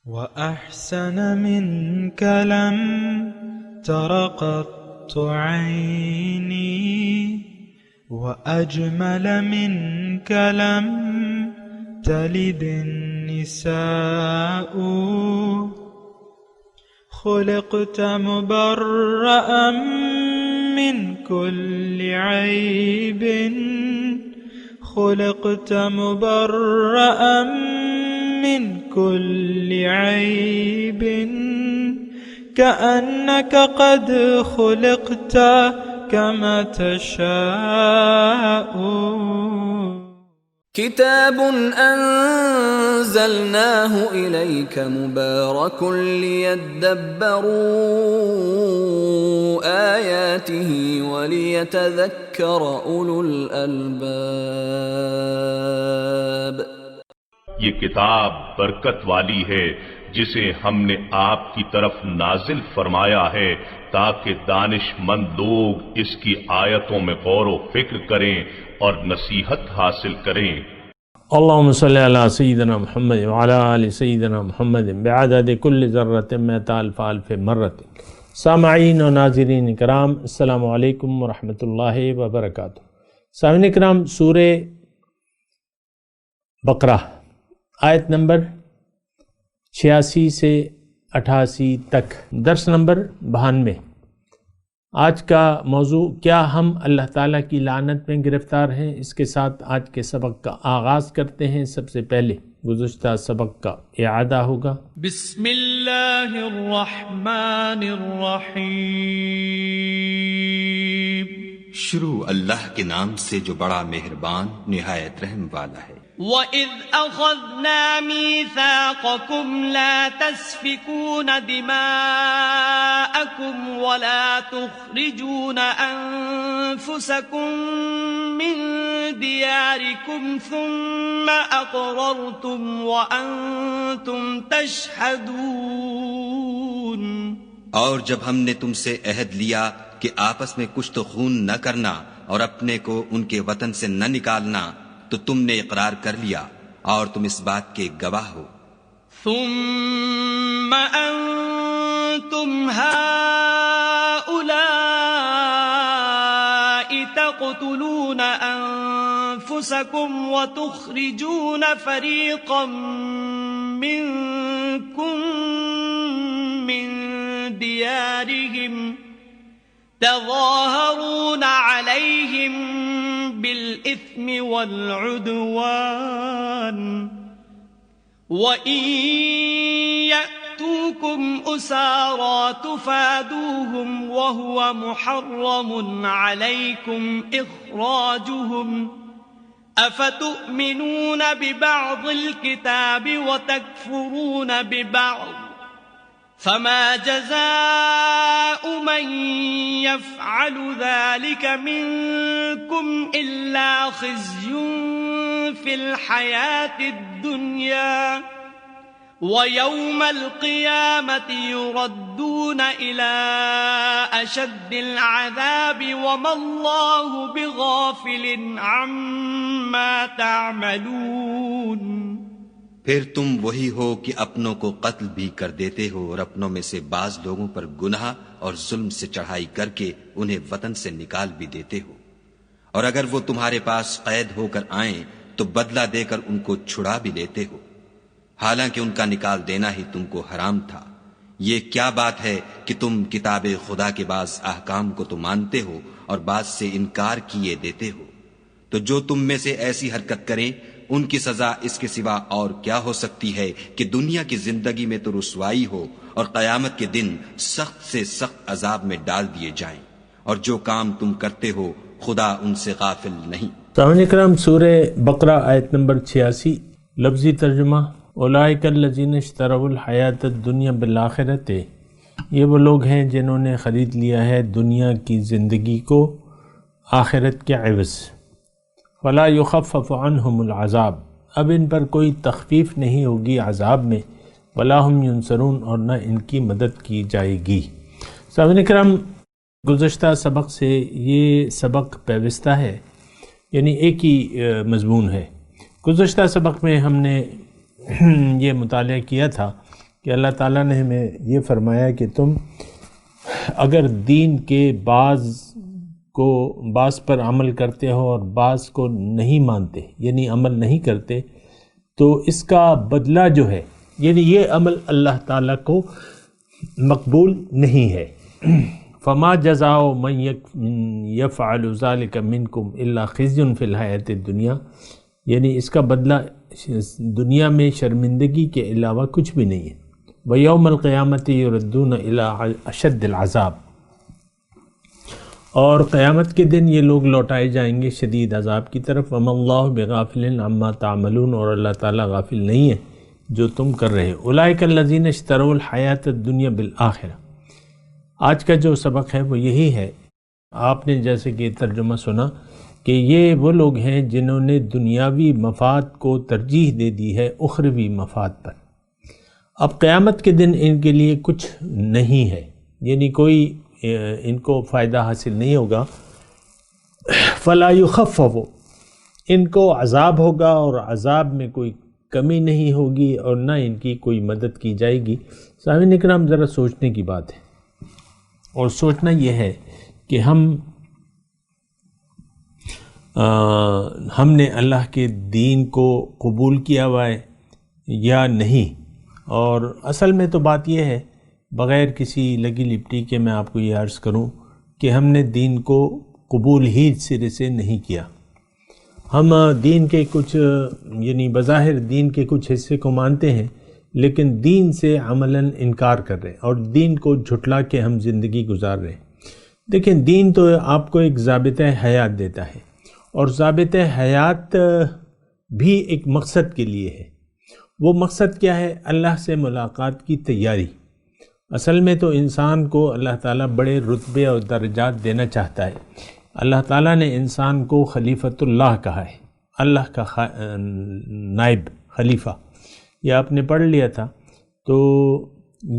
وأحسن منك لم تر قط عيني وأجمل منك لم تلد النساء خلقت مبرأ من كل عيب خلقت مبرأ من كل عيب كأنك قد خلقت كما تشاء كتاب أنزلناه إليك مبارك ليدبروا آياته وليتذكر أولو الألباب. یہ کتاب برکت والی ہے جسے ہم نے آپ کی طرف نازل فرمایا ہے تاکہ دانش مند لوگ اس کی آیتوں میں غور و فکر کریں اور نصیحت حاصل کریں. اللہم صلی علی سیدنا محمد وعلی آل سیدنا محمد بعدد کل ذرۃ مئۃ الف الف مرۃ. سامعین و ناظرین کرام، السلام علیکم ورحمۃ اللہ وبرکاتہ. سامعین کرام، سورہ بقرہ آیت نمبر 86 سے 88 تک، درس نمبر 92. آج کا موضوع، کیا ہم اللہ تعالیٰ کی لعنت میں گرفتار ہیں؟ اس کے ساتھ آج کے سبق کا آغاز کرتے ہیں. سب سے پہلے گزشتہ سبق کا اعادہ ہوگا. بسم اللہ الرحمن الرحیم. شروع اللہ کے نام سے جو بڑا مہربان نہایت رحم والا ہے. وَإِذْ أَخَذْنَا مِيثَاقَكُمْ لَا تَسْفِكُونَ دِمَاءَكُمْ وَلَا تُخْرِجُونَ أَنفُسَكُمْ مِنْ دِيَارِكُمْ ثُمَّ أَقْرَرْتُمْ وَأَنْتُمْ تَشْهَدُونَ. اور جب ہم نے تم سے عہد لیا کہ آپس میں کچھ تو خون نہ کرنا اور اپنے کو ان کے وطن سے نہ نکالنا، تو تم نے اقرار کر لیا اور تم اس بات کے گواہ ہو. ثم أنتم هؤلاء تقتلون أنفسكم وتخرجون فريقا منكم من ديارهم تظاهرون عليهم بالإثم والعدوان وإن يأتوكم أسارى تفادوهم وهو محرم عليكم إخراجهم أفتؤمنون ببعض الكتاب وتكفرون ببعض فما جزاء من يفعل ذلك منكم إلا خزي في الحياة الدنيا ويوم القيامة يردون إلى أشد العذاب وما الله بغافل عما تعملون. پھر تم وہی ہو کہ اپنوں کو قتل بھی کر دیتے ہو اور اپنوں میں سے بعض لوگوں پر گناہ اور ظلم سے چڑھائی کر کے انہیں وطن سے نکال بھی دیتے ہو، اور اگر وہ تمہارے پاس قید ہو کر آئیں تو بدلہ دے کر ان کو چھڑا بھی لیتے ہو، حالانکہ ان کا نکال دینا ہی تم کو حرام تھا. یہ کیا بات ہے کہ تم کتاب خدا کے بعض احکام کو تو مانتے ہو اور بعض سے انکار کیے دیتے ہو. تو جو تم میں سے ایسی حرکت کریں ان کی سزا اس کے سوا اور کیا ہو سکتی ہے کہ دنیا کی زندگی میں تو رسوائی ہو اور قیامت کے دن سخت سے سخت عذاب میں ڈال دیے جائیں، اور جو کام تم کرتے ہو خدا ان سے غافل نہیں. سامعین کرام، سورہ بقرہ آیت نمبر 86. لفظی ترجمہ: اولئک الذین اشتروا الحیات الدنیا بالآخرۃ. یہ وہ لوگ ہیں جنہوں نے خرید لیا ہے دنیا کی زندگی کو آخرت کے عوض. فلا یخفف عنہم العذاب. اب ان پر کوئی تخفیف نہیں ہوگی عذاب میں. ولا هم ینصرون. اور نہ ان کی مدد کی جائے گی. سامعین کرام، گزشتہ سبق سے یہ سبق پیوستہ ہے، یعنی ایک ہی مضمون ہے. گزشتہ سبق میں ہم نے یہ مطالعہ کیا تھا کہ اللہ تعالیٰ نے ہمیں یہ فرمایا کہ تم اگر دین کے بعض پر عمل کرتے ہو اور بعض کو نہیں مانتے، یعنی عمل نہیں کرتے، تو اس کا بدلہ جو ہے، یعنی یہ عمل اللہ تعالیٰ کو مقبول نہیں ہے۔ فما جزاء من یفعل ذلک منکم الا خزی فی الحیاۃ الدنیا، یعنی اس کا بدلہ دنیا میں شرمندگی کے علاوہ کچھ بھی نہیں ہے۔ وَيَوْمَ الْقِيَامَةِ يُرَدُّونَ إِلَىٰ أَشَدِّ الْعَذَابِ، اور قیامت کے دن یہ لوگ لوٹائے جائیں گے شدید عذاب کی طرف۔ وَمَا اللَّهُ بِغَافِلٍ عَمَّا تَعْمَلُونَ، اور اللہ تعالیٰ غافل نہیں ہے جو تم کر رہے ہو۔ أُولَٰئِكَ الَّذِينَ اشْتَرَوُا الْحَيَاةَ الدُّنْيَا بِالْآخِرَةِ، آج کا جو سبق ہے وہ یہی ہے۔ آپ نے جیسے کہ ترجمہ سنا کہ یہ وہ لوگ ہیں جنہوں نے دنیاوی مفاد کو ترجیح دے دی ہے اخروی مفاد پر۔ اب قیامت کے دن ان کے لیے کچھ نہیں ہے، یعنی کوئی ان کو فائدہ حاصل نہیں ہوگا۔ فلا یخفف، ان کو عذاب ہوگا اور عذاب میں کوئی کمی نہیں ہوگی اور نہ ان کی کوئی مدد کی جائے گی۔ سامعین اکرام، ذرا سوچنے کی بات ہے، اور سوچنا یہ ہے کہ ہم نے اللہ کے دین کو قبول کیا ہوا ہے یا نہیں۔ اور اصل میں تو بات یہ ہے، بغیر کسی لگی لپٹی کے میں آپ کو یہ عرض کروں کہ ہم نے دین کو قبول ہی سرے سے نہیں کیا۔ ہم دین کے کچھ، یعنی بظاہر دین کے کچھ حصے کو مانتے ہیں، لیکن دین سے عملاً انکار کر رہے ہیں اور دین کو جھٹلا کے ہم زندگی گزار رہے ہیں۔ دیکھیں، دین تو آپ کو ایک ضابطۂ حیات دیتا ہے، اور ضابطۂ حیات بھی ایک مقصد کے لیے ہے۔ وہ مقصد کیا ہے؟ اللہ سے ملاقات کی تیاری۔ اصل میں تو انسان کو اللہ تعالیٰ بڑے رتبے اور درجات دینا چاہتا ہے۔ اللہ تعالیٰ نے انسان کو خلیفۃ اللہ کہا ہے، اللہ کا نائب خلیفہ، یہ آپ نے پڑھ لیا تھا۔ تو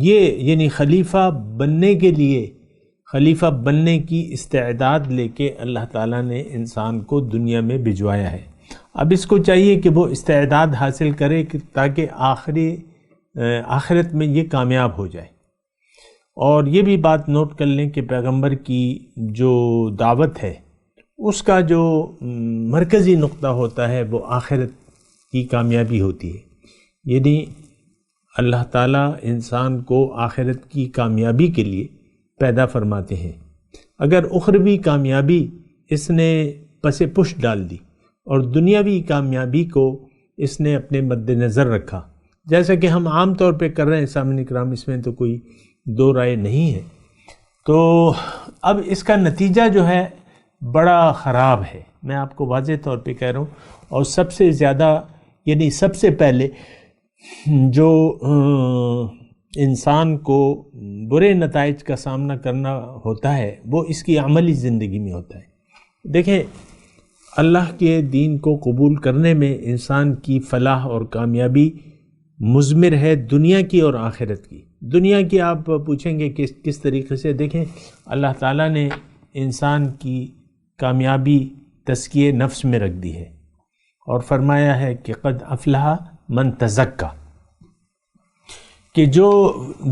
یہ یعنی خلیفہ بننے کے لیے، خلیفہ بننے کی استعداد لے کے اللہ تعالیٰ نے انسان کو دنیا میں بھجوایا ہے۔ اب اس کو چاہیے کہ وہ استعداد حاصل کرے تاکہ آخرت میں یہ کامیاب ہو جائے۔ اور یہ بھی بات نوٹ کر لیں کہ پیغمبر کی جو دعوت ہے اس کا جو مرکزی نقطہ ہوتا ہے وہ آخرت کی کامیابی ہوتی ہے، یعنی اللہ تعالیٰ انسان کو آخرت کی کامیابی کے لیے پیدا فرماتے ہیں۔ اگر اخروی کامیابی اس نے پس پش ڈال دی اور دنیاوی کامیابی کو اس نے اپنے مد نظر رکھا، جیسا کہ ہم عام طور پہ کر رہے ہیں، سامعین کرام، اس میں تو کوئی دو رائے نہیں ہے، تو اب اس کا نتیجہ جو ہے بڑا خراب ہے۔ میں آپ کو واضح طور پہ کہہ رہا ہوں، اور سب سے زیادہ، یعنی سب سے پہلے جو انسان کو برے نتائج کا سامنا کرنا ہوتا ہے وہ اس کی عملی زندگی میں ہوتا ہے۔ دیکھیں، اللہ کے دین کو قبول کرنے میں انسان کی فلاح اور کامیابی مضمر ہے، دنیا کی اور آخرت کی۔ دنیا کی آپ پوچھیں گے کس طریقے سے؟ دیکھیں، اللہ تعالیٰ نے انسان کی کامیابی تزکیہ نفس میں رکھ دی ہے، اور فرمایا ہے کہ قد افلح من تزکا، کہ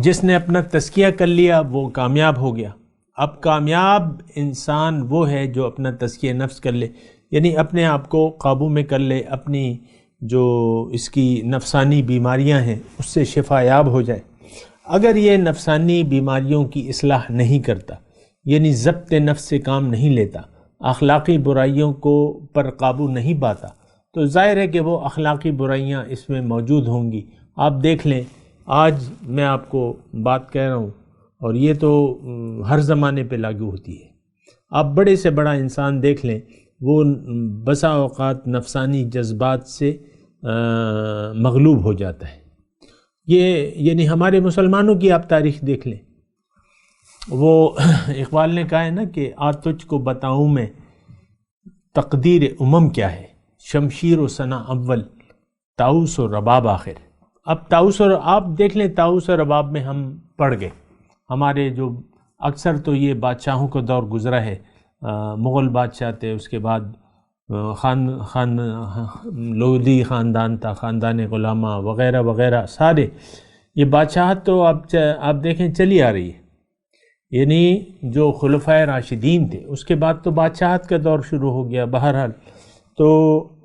جس نے اپنا تزکیہ کر لیا وہ کامیاب ہو گیا۔ اب کامیاب انسان وہ ہے جو اپنا تزکیہ نفس کر لے، یعنی اپنے آپ کو قابو میں کر لے، اپنی جو اس کی نفسانی بیماریاں ہیں اس سے شفا یاب ہو جائے۔ اگر یہ نفسانی بیماریوں کی اصلاح نہیں کرتا، یعنی ضبط نفس سے کام نہیں لیتا، اخلاقی برائیوں کو پر قابو نہیں پاتا، تو ظاہر ہے کہ وہ اخلاقی برائیاں اس میں موجود ہوں گی۔ آپ دیکھ لیں، آج میں آپ کو بات کہہ رہا ہوں اور یہ تو ہر زمانے پہ لاگو ہوتی ہے۔ آپ بڑے سے بڑا انسان دیکھ لیں، وہ بسا اوقات نفسانی جذبات سے مغلوب ہو جاتا ہے۔ یہ یعنی ہمارے مسلمانوں کی آپ تاریخ دیکھ لیں، وہ اقبال نے کہا ہے نا کہ آ تجھ کو بتاؤں میں تقدیر امم کیا ہے، شمشیر و ثنا اول، طاؤس و رباب آخر۔ اب طاؤس، اور آپ دیکھ لیں طاؤس اور رباب میں ہم پڑ گئے۔ ہمارے جو اکثر تو یہ بادشاہوں کا دور گزرا ہے، مغل بادشاہ تھے، اس کے بعد لودھی خاندان تھا، خاندان غلامہ وغیرہ وغیرہ، سارے یہ بادشاہت تو آپ دیکھیں چلی آ رہی ہے، یعنی جو خلفائے راشدین تھے اس کے بعد تو بادشاہت کا دور شروع ہو گیا بہرحال. تو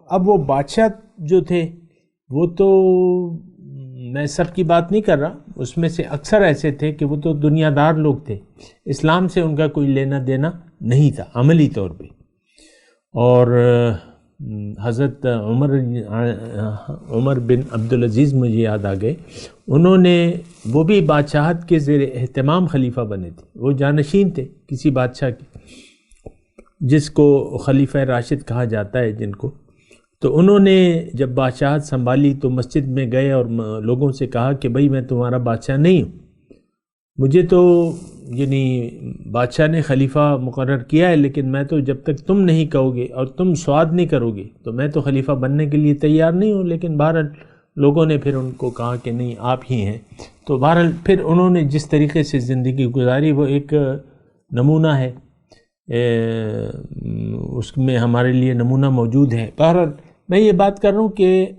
اب وہ بادشاہ جو تھے وہ تو میں سب کی بات نہیں کر رہا، اس میں سے اکثر ایسے تھے کہ وہ تو دنیا دار لوگ تھے، اسلام سے ان کا کوئی لینا دینا نہیں تھا عملی طور پہ. اور حضرت عمر بن عبدالعزیز مجھے یاد آ گئے، انہوں نے وہ بھی بادشاہت کے زیر اہتمام خلیفہ بنے تھے، وہ جانشین تھے کسی بادشاہ کے جس کو خلیفہ راشد کہا جاتا ہے جن کو. تو انہوں نے جب بادشاہت سنبھالی تو مسجد میں گئے اور لوگوں سے کہا کہ بھئی میں تمہارا بادشاہ نہیں ہوں، مجھے تو یعنی بادشاہ نے خلیفہ مقرر کیا ہے، لیکن میں تو جب تک تم نہیں کہو گے اور تم سواد نہیں کرو گے تو میں تو خلیفہ بننے کے لیے تیار نہیں ہوں. لیکن بہرحال لوگوں نے پھر ان کو کہا کہ نہیں آپ ہی ہیں. تو بہرحال پھر انہوں نے جس طریقے سے زندگی گزاری وہ ایک نمونہ ہے، اس میں ہمارے لیے نمونہ موجود ہے. بہرحال میں یہ بات کر رہا ہوں کہ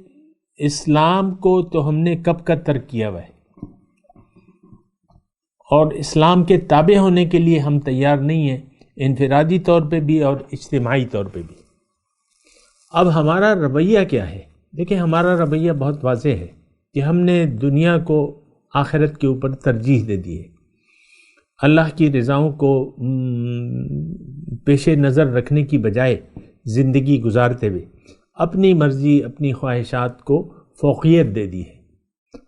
اسلام کو تو ہم نے کب کا ترک کیا ہوا ہے اور اسلام کے تابع ہونے کے لیے ہم تیار نہیں ہیں، انفرادی طور پہ بھی اور اجتماعی طور پہ بھی. اب ہمارا رویہ کیا ہے؟ دیکھیں ہمارا رویہ بہت واضح ہے کہ ہم نے دنیا کو آخرت کے اوپر ترجیح دے دی ہے. اللہ کی رضاؤں کو پیش نظر رکھنے کی بجائے زندگی گزارتے ہوئے اپنی مرضی اپنی خواہشات کو فوقیت دے دی ہے.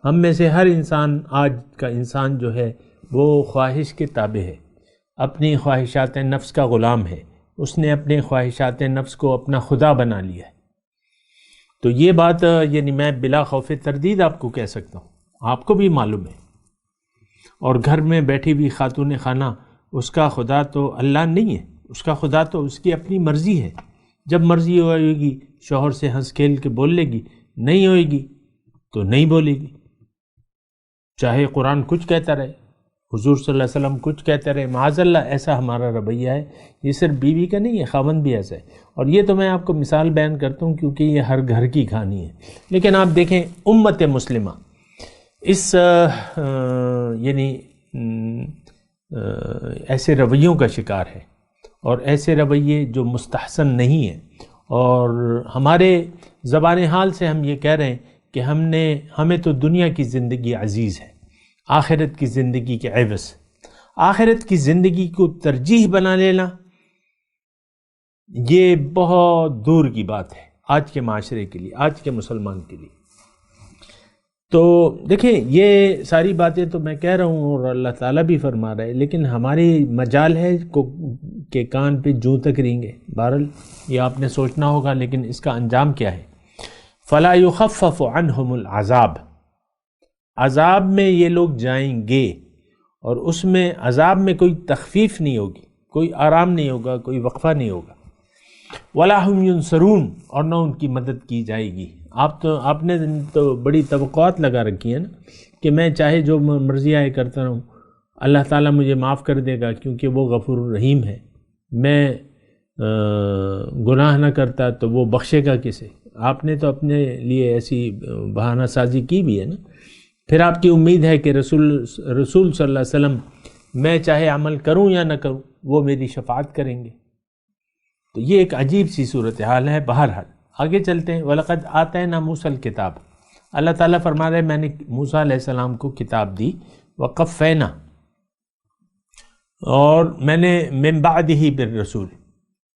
ہم میں سے ہر انسان، آج کا انسان جو ہے وہ خواہش کے تابع ہے، اپنی خواہشات نفس کا غلام ہے. اس نے اپنے خواہشات نفس کو اپنا خدا بنا لیا ہے. تو یہ بات یعنی میں بلا خوف تردید آپ کو کہہ سکتا ہوں، آپ کو بھی معلوم ہے. اور گھر میں بیٹھی ہوئی خاتون خانہ، اس کا خدا تو اللہ نہیں ہے، اس کا خدا تو اس کی اپنی مرضی ہے. جب مرضی ہوئے گی شوہر سے ہنس کھیل کے بول لے گی، نہیں ہوئے گی تو نہیں بولے گی، چاہے قرآن کچھ کہتا رہے، حضور صلی اللہ علیہ وسلم کچھ کہتے رہے. معاذ اللہ ایسا ہمارا رویہ ہے. یہ صرف بیوی کا نہیں ہے، خاوند بھی ایسا ہے. اور یہ تو میں آپ کو مثال بیان کرتا ہوں کیونکہ یہ ہر گھر کی کہانی ہے. لیکن آپ دیکھیں امت مسلمہ اس یعنی ایسے رویوں کا شکار ہے، اور ایسے رویے جو مستحسن نہیں ہیں. اور ہمارے زبان حال سے ہم یہ کہہ رہے ہیں کہ ہمیں تو دنیا کی زندگی عزیز ہے، آخرت کی زندگی کے عوض آخرت کی زندگی کو ترجیح بنا لینا یہ بہت دور کی بات ہے آج کے معاشرے کے لیے، آج کے مسلمان کے لیے. تو دیکھیں یہ ساری باتیں تو میں کہہ رہا ہوں اور اللہ تعالیٰ بھی فرما رہا ہے، لیکن ہماری مجال ہے کہ کان پہ جوں تک رینگے. بہرحال یہ آپ نے سوچنا ہوگا، لیکن اس کا انجام کیا ہے؟ فَلَا يُخَفَّفُ عَنْهُمُ الْعَذَابُ، عذاب میں یہ لوگ جائیں گے اور اس میں عذاب میں کوئی تخفیف نہیں ہوگی، کوئی آرام نہیں ہوگا، کوئی وقفہ نہیں ہوگا. وَلَا هُمْ يُنصَرُونَ، اور نہ ان کی مدد کی جائے گی. آپ نے تو بڑی توقعات لگا رکھی ہیں نا کہ میں چاہے جو مرضی آئے کرتا رہوں، اللہ تعالیٰ مجھے معاف کر دے گا کیونکہ وہ غفور الرحیم ہے. میں گناہ نہ کرتا تو وہ بخشے گا کسے؟ آپ نے تو اپنے لیے ایسی بہانہ سازی کی بھی ہے نا. پھر آپ کی امید ہے کہ رسول صلی اللہ علیہ وسلم میں چاہے عمل کروں یا نہ کروں وہ میری شفاعت کریں گے. تو یہ ایک عجیب سی صورتحال ہے. بہرحال آگے چلتے ہیں. وَلَقَدْ آتَيْنَا مُوسَى الْكِتَابَ، اللہ تعالیٰ فرما رہے ہیں میں نے موسیٰ علیہ السلام کو کتاب دی. وَقَفَّيْنَا، اور میں نے مِن بَعْدِهِ بِالرَّسُولِ،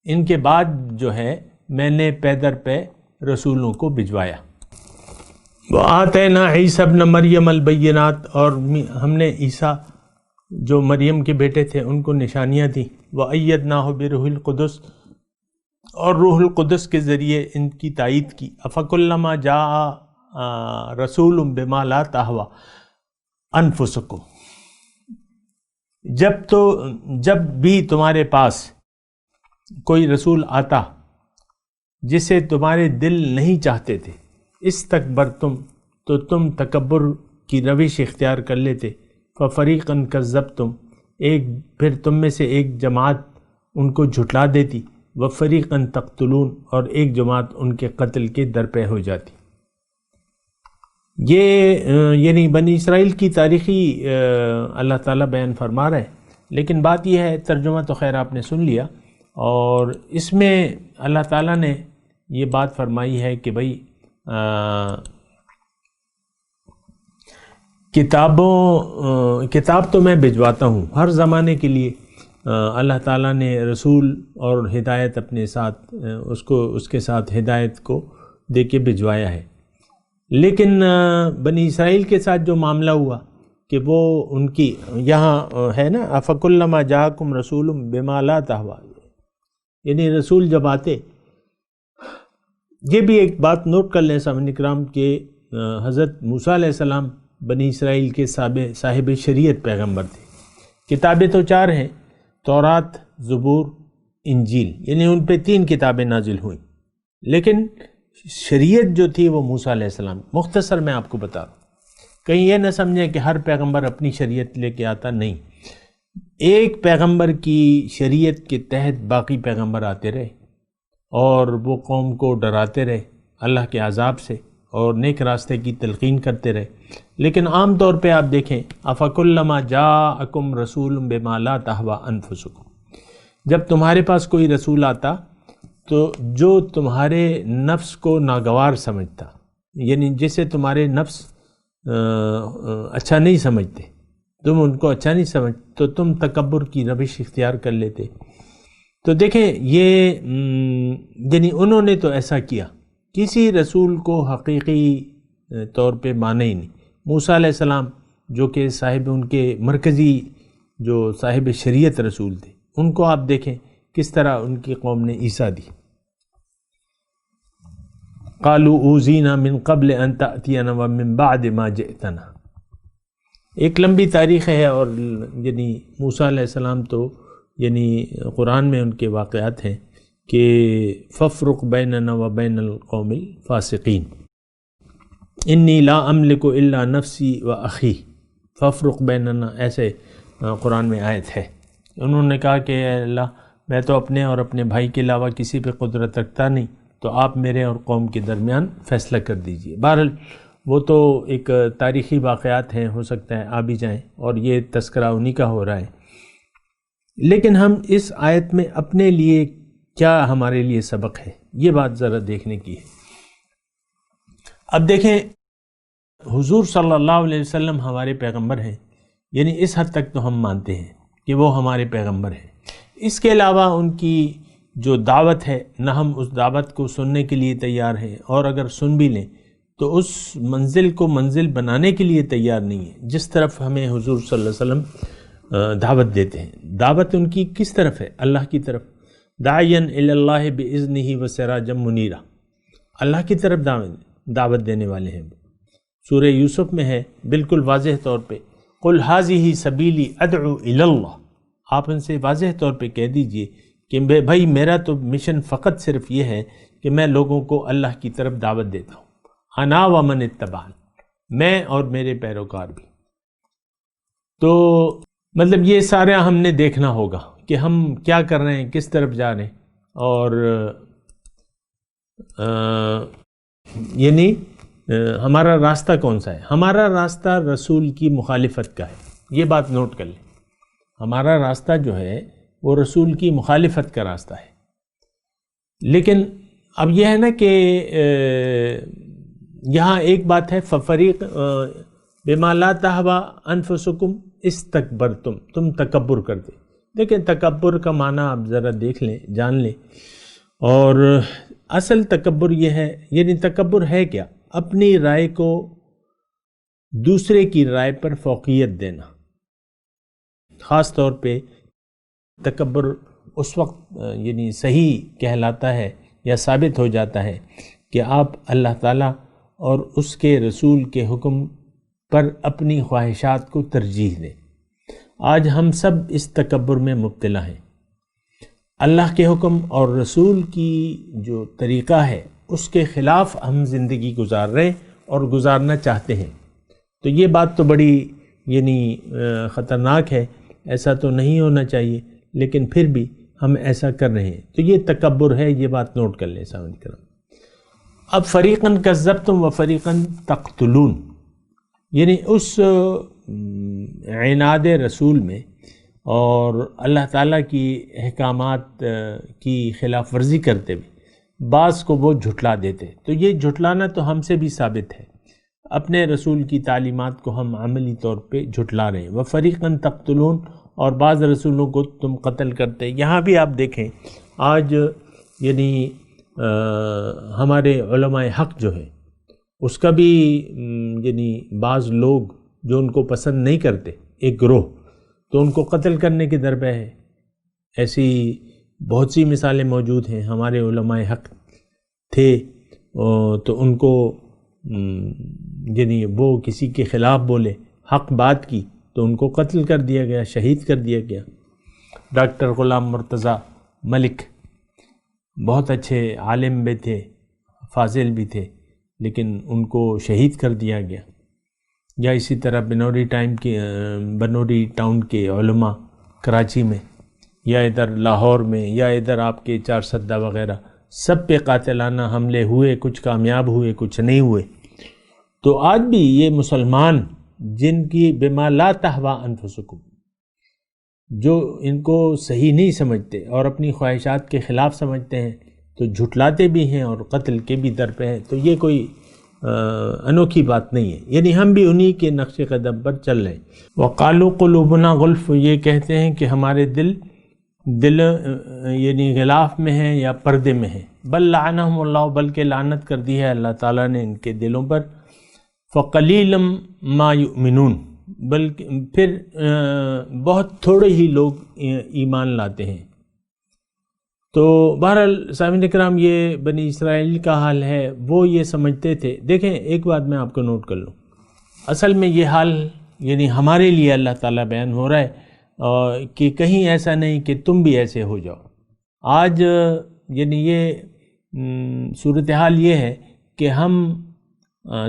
ان کے بعد جو ہے میں نے پے در پے رسولوں کو بھجوایا. وَآتَيْنَا عِيسَى ابْنَ مَرْيَمَ الْبَيِّنَاتِ، اور ہم نے عیسیٰ جو مریم کے بیٹے تھے ان کو نشانیاں دیں. وَأَيَّدْنَاهُ بِرُوحِ الْقُدُسِ، اور روح القدس کے ذریعے ان کی تائید کی. افکلما جاء رسول بما لا تہوی انفسکم، جب بھی تمہارے پاس کوئی رسول آتا جسے تمہارے دل نہیں چاہتے تھے، استکبرتم، تو تم تکبر کی روش اختیار کر لیتے. ففریقا کذبتم، پھر تم میں سے ایک جماعت ان کو جھٹلا دیتی. وفریقا تقتلون، اور ایک جماعت ان کے قتل کے درپے ہو جاتی. یہ یعنی بنی اسرائیل کی تاریخی اللہ تعالیٰ بیان فرما رہا ہے، لیکن بات یہ ہے، ترجمہ تو خیر آپ نے سن لیا، اور اس میں اللہ تعالیٰ نے یہ بات فرمائی ہے کہ بھئی کتاب تو میں بھجواتا ہوں ہر زمانے کے لیے۔ اللہ تعالیٰ نے رسول اور ہدایت اپنے ساتھ اس کے ساتھ ہدایت کو دے کے بھجوایا ہے، لیکن بنی اسرائیل کے ساتھ جو معاملہ ہوا کہ وہ ان کی یہاں ہے نا افکلما جاءکم رسول بما لا تہویٰ، یعنی رسول جب آتے، یہ بھی ایک بات نوٹ کر لیں سامعین کرام کہ حضرت موسیٰ علیہ السلام بنی اسرائیل کے صاحب شریعت پیغمبر تھے۔ کتابیں تو 4 ہیں، تورات، زبور، انجیل، یعنی ان پہ 3 کتابیں نازل ہوئیں، لیکن شریعت جو تھی وہ موسیٰ علیہ السلام۔ مختصر میں آپ کو بتا رہا ہوں، کہیں یہ نہ سمجھیں کہ ہر پیغمبر اپنی شریعت لے کے آتا، نہیں، ایک پیغمبر کی شریعت کے تحت باقی پیغمبر آتے رہے اور وہ قوم کو ڈراتے رہے اللہ کے عذاب سے اور نیک راستے کی تلقین کرتے رہے۔ لیکن عام طور پہ آپ دیکھیں افکلما جاءکم رسول بما لا تہویٰ انفسکم، جب تمہارے پاس کوئی رسول آتا تو جو تمہارے نفس کو ناگوار سمجھتا، یعنی جسے تمہارے نفس اچھا نہیں سمجھتے، تم ان کو اچھا نہیں سمجھتے تو تم تکبر کی روش اختیار کر لیتے۔ تو دیکھیں یہ یعنی انہوں نے تو ایسا کیا، کسی رسول کو حقیقی طور پہ مانے ہی نہیں۔ موسیٰ علیہ السلام جو کہ صاحب ان کے مرکزی جو صاحب شریعت رسول تھے، ان کو آپ دیکھیں کس طرح ان کی قوم نے عیسیٰ دی۔ قالوا اوذینا من قبل ان تأتینا ومن بعد ما جئتنا، ایک لمبی تاریخ ہے، اور یعنی موسیٰ علیہ السلام تو یعنی قرآن میں ان کے واقعات ہیں کہ ففرق بیننا وبین القوم الفاسقین، انی لا املک الا نفسی و اخی ففرق بیننا، ایسے قرآن میں آیت ہے۔ انہوں نے کہا کہ اے اللہ، میں تو اپنے اور اپنے بھائی کے علاوہ کسی پہ قدرت رکھتا نہیں، تو آپ میرے اور قوم کے درمیان فیصلہ کر دیجئے۔ بہرحال وہ تو ایک تاریخی واقعات ہیں، ہو سکتا ہے آ بھی جائیں، اور یہ تذکرہ انہی کا ہو رہا ہے۔ لیکن ہم اس آیت میں اپنے لیے کیا ہمارے لیے سبق ہے، یہ بات ذرا دیکھنے کی ہے۔ اب دیکھیں حضور صلی اللہ علیہ وسلم ہمارے پیغمبر ہیں، یعنی اس حد تک تو ہم مانتے ہیں کہ وہ ہمارے پیغمبر ہیں۔ اس کے علاوہ ان کی جو دعوت ہے، نہ ہم اس دعوت کو سننے کے لیے تیار ہیں، اور اگر سن بھی لیں تو اس منزل کو منزل بنانے کے لیے تیار نہیں ہے جس طرف ہمیں حضور صلی اللہ علیہ وسلم دعوت دیتے ہیں۔ دعوت ان کی کس طرف ہے؟ اللہ کی طرف، داعیا الی اللہ باذنہ وسراجا منیرا، اللہ کی طرف دعوت دینے والے ہیں۔ سورہ یوسف میں ہے بالکل واضح طور پہ، قل ھذہ سبیلی ادعو الی اللہ، آپ ان سے واضح طور پہ کہہ دیجئے کہ بھائی میرا تو مشن فقط صرف یہ ہے کہ میں لوگوں کو اللہ کی طرف دعوت دیتا ہوں، انا ومن اتبعن، میں اور میرے پیروکار بھی۔ تو مطلب یہ سارا ہم نے دیکھنا ہوگا کہ ہم کیا کر رہے ہیں، کس طرف جا رہے ہیں، اور یعنی ہمارا راستہ کون سا ہے۔ ہمارا راستہ رسول کی مخالفت کا ہے، یہ بات نوٹ کر لیں۔ ہمارا راستہ جو ہے وہ رسول کی مخالفت کا راستہ ہے۔ لیکن اب یہ ہے نا کہ یہاں ایک بات ہے، ففریق بما لا تہویٰ انفسکم استکبرتم، تم تکبر کرتے۔ لیکن تکبر کا معنی آپ ذرا دیکھ لیں، جان لیں، اور اصل تکبر یہ ہے، یعنی تکبر ہے کیا؟ اپنی رائے کو دوسرے کی رائے پر فوقیت دینا۔ خاص طور پہ تکبر اس وقت یعنی صحیح کہلاتا ہے یا ثابت ہو جاتا ہے کہ آپ اللہ تعالیٰ اور اس کے رسول کے حکم پر اپنی خواہشات کو ترجیح دیں۔ آج ہم سب اس تکبر میں مبتلا ہیں۔ اللہ کے حکم اور رسول کی جو طریقہ ہے اس کے خلاف ہم زندگی گزار رہے اور گزارنا چاہتے ہیں۔ تو یہ بات تو بڑی یعنی خطرناک ہے، ایسا تو نہیں ہونا چاہیے، لیکن پھر بھی ہم ایسا کر رہے ہیں، تو یہ تکبر ہے، یہ بات نوٹ کر لیں سامعین کرام۔ اب فریقاً کذبتم و فریقاً تقتلون، یعنی اس عناد رسول میں اور اللہ تعالیٰ کی احکامات کی خلاف ورزی کرتے ہوئے بعض کو وہ جھٹلا دیتے. تو یہ جھٹلانا تو ہم سے بھی ثابت ہے، اپنے رسول کی تعلیمات کو ہم عملی طور پہ جھٹلا رہے ہیں. وَفَرِيقًا تَقْتُلُونَ، اور بعض رسولوں کو تم قتل کرتے. یہاں بھی آپ دیکھیں آج یعنی ہمارے علماء حق جو ہے اس کا بھی یعنی بعض لوگ جو ان کو پسند نہیں کرتے، ایک گروہ، تو ان کو قتل کرنے کی درپے ہے. ایسی بہت سی مثالیں موجود ہیں. ہمارے علماء حق تھے تو ان کو یعنی وہ کسی کے خلاف بولے، حق بات کی، تو ان کو قتل کر دیا گیا، شہید کر دیا گیا. ڈاکٹر غلام مرتضیٰ ملک بہت اچھے عالم بھی تھے، فاضل بھی تھے، لیکن ان کو شہید کر دیا گیا. یا اسی طرح بنوری ٹاؤن کے علماء کراچی میں، یا ادھر لاہور میں، یا ادھر آپ کے چار سدہ وغیرہ، سب پہ قاتلانہ حملے ہوئے، کچھ کامیاب ہوئے، کچھ نہیں ہوئے. تو آج بھی یہ مسلمان جن کی بما لا تہوا انفسکم، جو ان کو صحیح نہیں سمجھتے اور اپنی خواہشات کے خلاف سمجھتے ہیں، تو جھٹلاتے بھی ہیں اور قتل کے بھی در پہ ہیں. تو یہ کوئی انوکھی بات نہیں ہے، یعنی ہم بھی انہی کے نقش قدم پر چل رہے ہیں. وقالوا قلوبنا غلف، یہ کہتے ہیں کہ ہمارے دل یعنی غلاف میں ہیں یا پردے میں ہیں. بل لعنہم اللہ، بلکہ لعنت کر دی ہے اللہ تعالیٰ نے ان کے دلوں پر. فقلیلا ما یؤمنون، بلکہ پھر بہت تھوڑے ہی لوگ ایمان لاتے ہیں. تو بہرحال سامعین اکرام، یہ بنی اسرائیل کا حال ہے. وہ یہ سمجھتے تھے، دیکھیں ایک بات میں آپ کو نوٹ کر لوں، اصل میں یہ حال یعنی ہمارے لیے اللہ تعالیٰ بیان ہو رہا ہے کہ کہیں ایسا نہیں کہ تم بھی ایسے ہو جاؤ. آج یعنی یہ صورتحال یہ ہے کہ ہم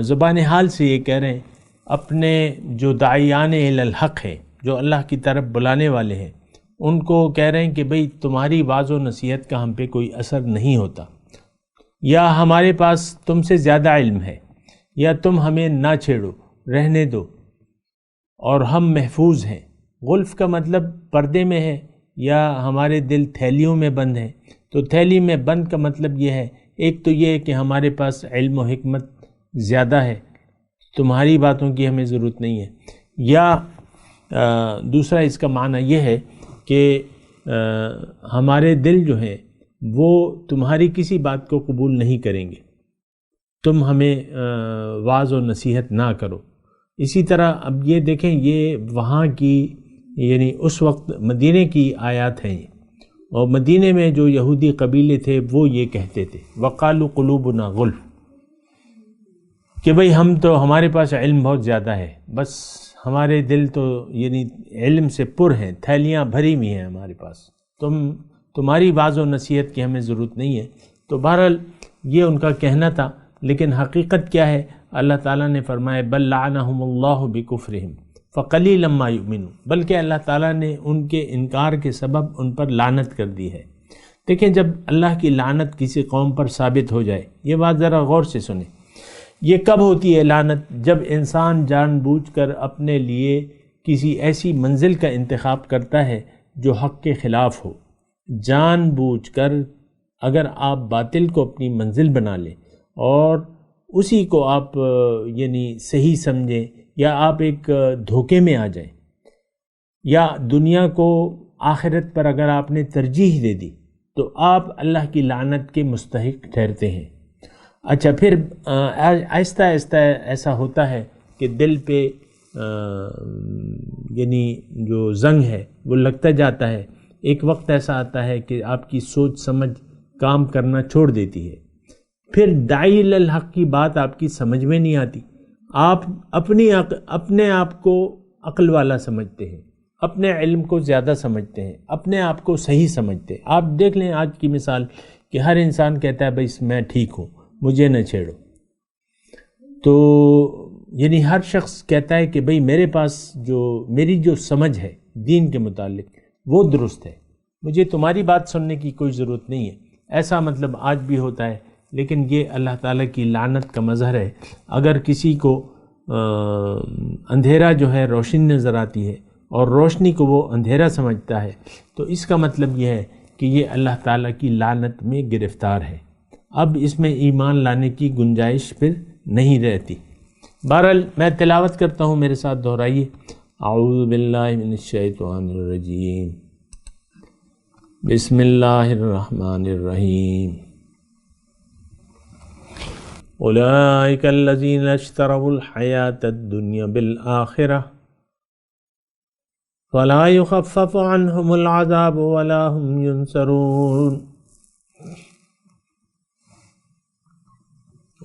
زبان حال سے یہ کہہ رہے ہیں، اپنے جو داعیان الی الحق ہیں، جو اللہ کی طرف بلانے والے ہیں، ان کو کہہ رہے ہیں کہ بھئی تمہاری واعظ و نصیحت کا ہم پہ کوئی اثر نہیں ہوتا، یا ہمارے پاس تم سے زیادہ علم ہے، یا تم ہمیں نہ چھیڑو، رہنے دو، اور ہم محفوظ ہیں. غلف کا مطلب پردے میں ہے، یا ہمارے دل تھیلیوں میں بند ہیں. تو تھیلی میں بند کا مطلب یہ ہے، ایک تو یہ ہے کہ ہمارے پاس علم و حکمت زیادہ ہے، تمہاری باتوں کی ہمیں ضرورت نہیں ہے. یا دوسرا اس کا معنی یہ ہے کہ ہمارے دل جو ہیں وہ تمہاری کسی بات کو قبول نہیں کریں گے، تم ہمیں واعظ و نصیحت نہ کرو. اسی طرح اب یہ دیکھیں، یہ وہاں کی یعنی اس وقت مدینے کی آیات ہیں، اور مدینے میں جو یہودی قبیلے تھے وہ یہ کہتے تھے وقالوا قلوبنا غلف، کہ بھئی ہمارے پاس علم بہت زیادہ ہے، بس ہمارے دل تو یعنی علم سے پر ہیں، تھیلیاں بھری ہوئی ہیں ہمارے پاس، تمہاری واعظ و نصیحت کی ہمیں ضرورت نہیں ہے. تو بہرحال یہ ان کا کہنا تھا، لیکن حقیقت کیا ہے؟ اللہ تعالیٰ نے فرمایا بل لعنہم اللہ بکفرہم فقلیلا ما یؤمنون، بلکہ اللہ تعالیٰ نے ان کے انکار کے سبب ان پر لعنت کر دی ہے. دیکھیں، جب اللہ کی لعنت کسی قوم پر ثابت ہو جائے، یہ بات ذرا غور سے سنیں، یہ کب ہوتی ہے لعنت؟ جب انسان جان بوجھ کر اپنے لیے کسی ایسی منزل کا انتخاب کرتا ہے جو حق کے خلاف ہو. جان بوجھ کر اگر آپ باطل کو اپنی منزل بنا لیں اور اسی کو آپ یعنی صحیح سمجھیں، یا آپ ایک دھوکے میں آ جائیں، یا دنیا کو آخرت پر اگر آپ نے ترجیح دے دی، تو آپ اللہ کی لعنت کے مستحق ٹھہرتے ہیں. اچھا، پھر آہستہ آہستہ ایسا ہوتا ہے کہ دل پہ یعنی جو زنگ ہے وہ لگتا جاتا ہے. ایک وقت ایسا آتا ہے کہ آپ کی سوچ سمجھ کام کرنا چھوڑ دیتی ہے، پھر داعی الحق کی بات آپ کی سمجھ میں نہیں آتی. آپ اپنے آپ کو عقل والا سمجھتے ہیں، اپنے علم کو زیادہ سمجھتے ہیں، اپنے آپ کو صحیح سمجھتے ہیں. آپ دیکھ لیں آج کی مثال کہ ہر انسان کہتا ہے بھائی میں ٹھیک ہوں، مجھے نہ چھیڑو. تو یعنی ہر شخص کہتا ہے کہ بھئی میرے پاس میری جو سمجھ ہے دین کے متعلق وہ درست ہے، مجھے تمہاری بات سننے کی کوئی ضرورت نہیں ہے. ایسا مطلب آج بھی ہوتا ہے لیکن یہ اللہ تعالیٰ کی لعنت کا مظہر ہے۔ اگر کسی کو اندھیرا جو ہے روشنی نظر آتی ہے اور روشنی کو وہ اندھیرا سمجھتا ہے تو اس کا مطلب یہ ہے کہ یہ اللہ تعالیٰ کی لعنت میں گرفتار ہے، اب اس میں ایمان لانے کی گنجائش پھر نہیں رہتی۔ بہرحال میں تلاوت کرتا ہوں، میرے ساتھ دہرائیے۔ اعوذ باللہ من الشیطان الرجیم، بسم اللہ الرحمن الرحیم۔ اولئک الذین اشتروا الحیاۃ الدنیا بالآخرہ فلا یخفف عنہم العذاب ولا هم ینصرون۔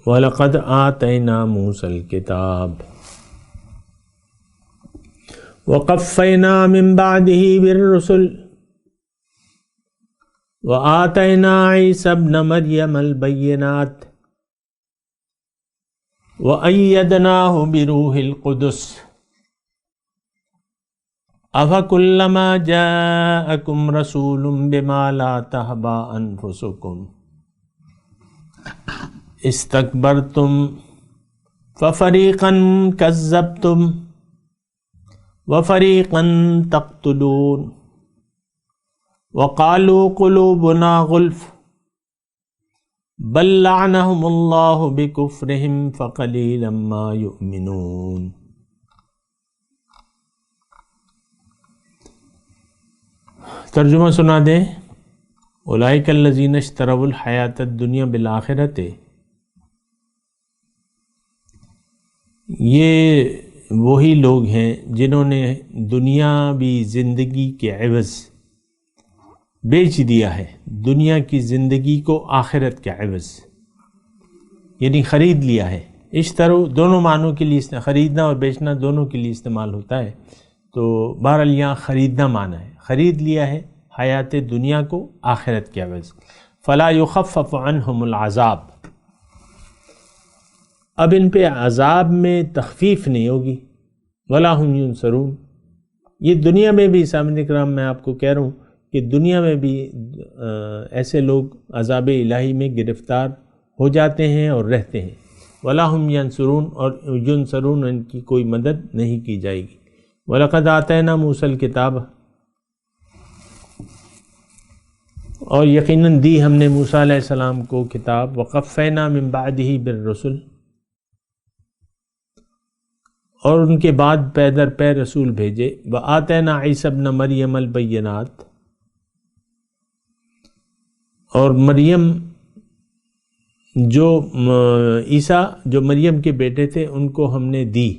وَلَقَدْ آتَيْنَا مُوسَى الْكِتَابَ وَقَفَّيْنَا مِن بَعْدِهِ بِالرُّسُلِ وَآتَيْنَا عِيسَى ابْنَ مَرْيَمَ الْبَيِّنَاتِ وَأَيَّدْنَاهُ بِرُوحِ الْقُدُسِ أَفَكُلَّمَا جَاءَكُمْ رَسُولٌ بِمَا لَا تَهْوَىٰ أَنفُسُكُمْ استکبرتم ففریقا کذبتم وفریقا تقتلون وقالوا قلوبنا غلف بل لعنهم اللہ بکفرہم فقلیلا ما یؤمنون۔ ترجمہ سنا دیں۔ اولئک الذین اشتروا الحیاۃ الدنیا بالآخرۃ، یہ وہی لوگ ہیں جنہوں نے دنیاوی زندگی کے عوض بیچ دیا ہے، دنیا کی زندگی کو آخرت کے عوض، یعنی خرید لیا ہے۔ اشترو دونوں معنوں کے لیے خریدنا اور بیچنا دونوں کے لیے استعمال ہوتا ہے، تو بہرحال یہاں خریدنا معنی ہے، خرید لیا ہے حیات دنیا کو آخرت کے عوض۔ فلا یخفف عنہم العذاب، اب ان پہ عذاب میں تخفیف نہیں ہوگی، ولا هم ینصرون۔ یہ دنیا میں بھی سامعین کرام میں آپ کو کہہ رہا ہوں کہ دنیا میں بھی ایسے لوگ عذاب الہی میں گرفتار ہو جاتے ہیں اور رہتے ہیں۔ ولا هم ینصرون، اور ینصرون ان کی کوئی مدد نہیں کی جائے گی۔ وَلَقَدْ آتَيْنَا مُوسَى الْكِتَابَ، اور یقیناً دی ہم نے موسیٰ علیہ السلام کو کتاب، وَقَفَّيْنَا مِن بَعْدِهِ بِالرُّسُلِ، اور ان کے بعد پے در پے رسول بھیجے، وَآتَيْنَا عِيسَى ابْنَ مَرْيَمَ الْبَيِّنَاتِ، اور مریم جو عیسیٰ جو مریم کے بیٹے تھے ان کو ہم نے دی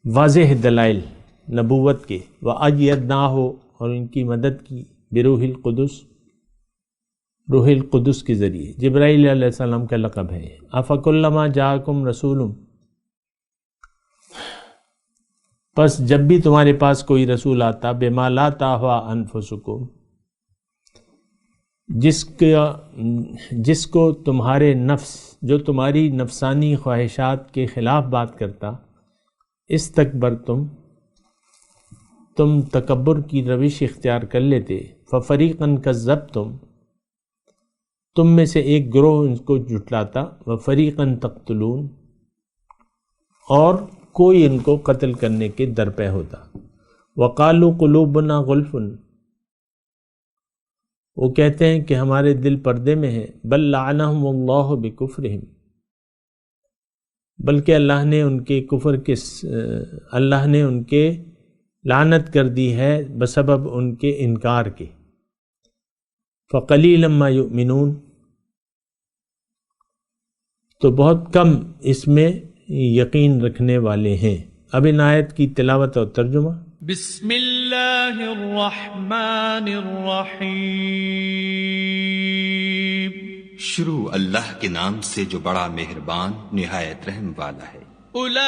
واضح دلائل نبوت کے، وَأَيَّدْنَاهُ، اور ان کی مدد کی، بروح القدس، روح القدس کے ذریعے، جبرائیل علیہ السلام کا لقب ہے۔ أَفَكُلَّمَا جَاءَكُمْ رَسُولٌ، پس جب بھی تمہارے پاس کوئی رسول آتا، بما لا تہویٰ انفسکم، جس کو تمہارے نفس، جو تمہاری نفسانی خواہشات کے خلاف بات کرتا، استکبرتم، تم تکبر کی روش اختیار کر لیتے، ففریقا کذبتم، تم میں سے ایک گروہ ان کو جھٹلاتا، وفریقا تقتلون، اور کوئی ان کو قتل کرنے کے درپے ہوتا۔ وقالوا قلوبنا غلف، وہ کہتے ہیں کہ ہمارے دل پردے میں ہیں، بل لعنہم اللہ بکفرہم، بلکہ اللہ نے ان کے لعنت کر دی ہے بسبب ان کے انکار کے۔ فقلیلا ما یؤمنون، تو بہت کم اس میں یقین رکھنے والے ہیں۔ اب ان آیت کی تلاوت اور ترجمہ۔ بسم اللہ الرحمن الرحیم، شروع اللہ کے نام سے جو بڑا مہربان نہایت رحم والا ہے۔ أولئك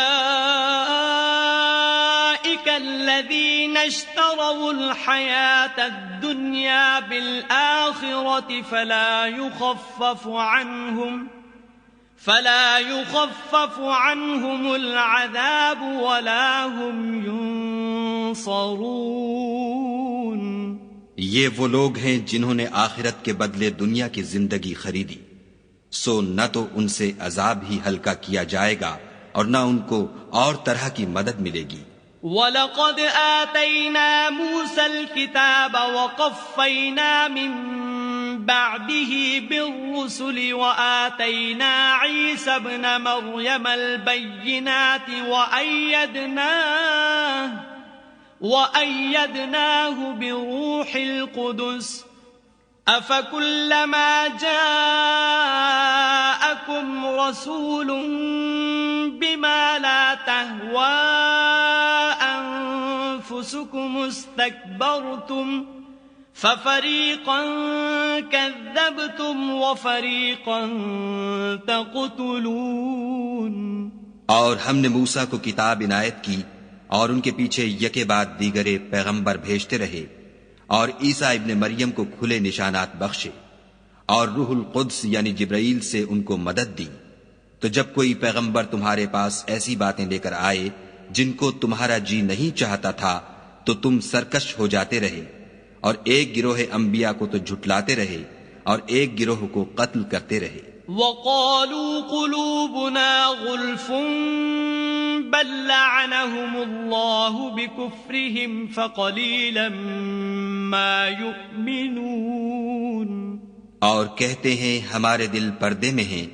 الذين اشتروا الحياة الدنيا بالآخرة فلا يخفف عنهم العذاب ولا هم ينصرون۔ یہ وہ لوگ ہیں جنہوں نے آخرت کے بدلے دنیا کی زندگی خریدی، سو نہ تو ان سے عذاب ہی ہلکا کیا جائے گا اور نہ ان کو اور طرح کی مدد ملے گی۔ وَلَقَدْ آتَيْنَا مُوسَى الْكِتَابَ وَقَفَّيْنَا مِن بَعْدِهِ بِالرُّسُلِ وَآتَيْنَا عِيسَى ابْنَ مَرْيَمَ الْبَيِّنَاتِ وَأَيَّدْنَاهُ بِرُوحِ الْقُدُسِ أَفَكُلَّمَا جَاءَكُمْ رَسُولٌ بِمَا لَا تَهْوَىٰ أَنفُسُكُمُ اسْتَكْبَرْتُمْ فَفَرِيقًا كَذَّبْتُمْ وَفَرِيقًا تَقْتُلُونَ۔ اور ہم نے موسیٰ کو کتاب عنایت کی اور ان کے پیچھے یکے بعد دیگرے پیغمبر بھیجتے رہے اور عیسیٰ ابن مریم کو کھلے نشانات بخشے اور روح القدس یعنی جبرائیل سے ان کو مدد دی۔ تو جب کوئی پیغمبر تمہارے پاس ایسی باتیں لے کر آئے جن کو تمہارا جی نہیں چاہتا تھا تو تم سرکش ہو جاتے رہے، اور ایک گروہ انبیاء کو تو جھٹلاتے رہے اور ایک گروہ کو قتل کرتے رہے۔ وَقَالُوا قُلُوبُنَا غُلْفٌ بَل لَّعَنَهُمُ اللَّهُ بِكُفْرِهِمْ فَقَلِيلًا مَّا يُؤْمِنُونَ۔ اور کہتے ہیں ہمارے دل پردے میں ہیں،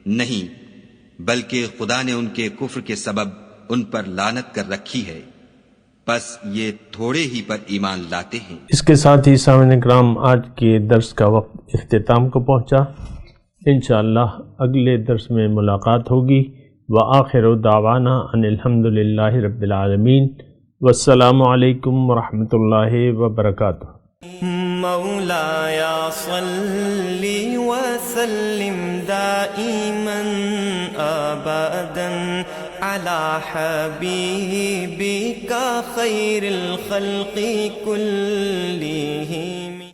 نہیں بلکہ خدا نے ان کے کفر کے سبب ان پر لعنت کر رکھی ہے، بس یہ تھوڑے ہی پر ایمان لاتے ہیں۔ اس کے ساتھ ہی سامعین کرام آج کے درس کا وقت اختتام کو پہنچا۔ انشاءاللہ اگلے درس میں ملاقات ہوگی۔ وآخر دعوانا ان الحمد للہ رب العالمین، والسلام علیکم ورحمۃ اللہ وبرکاتہ۔ مولاي صل وسلم دائما ابدا على حبيبك خير الخلق كلهم۔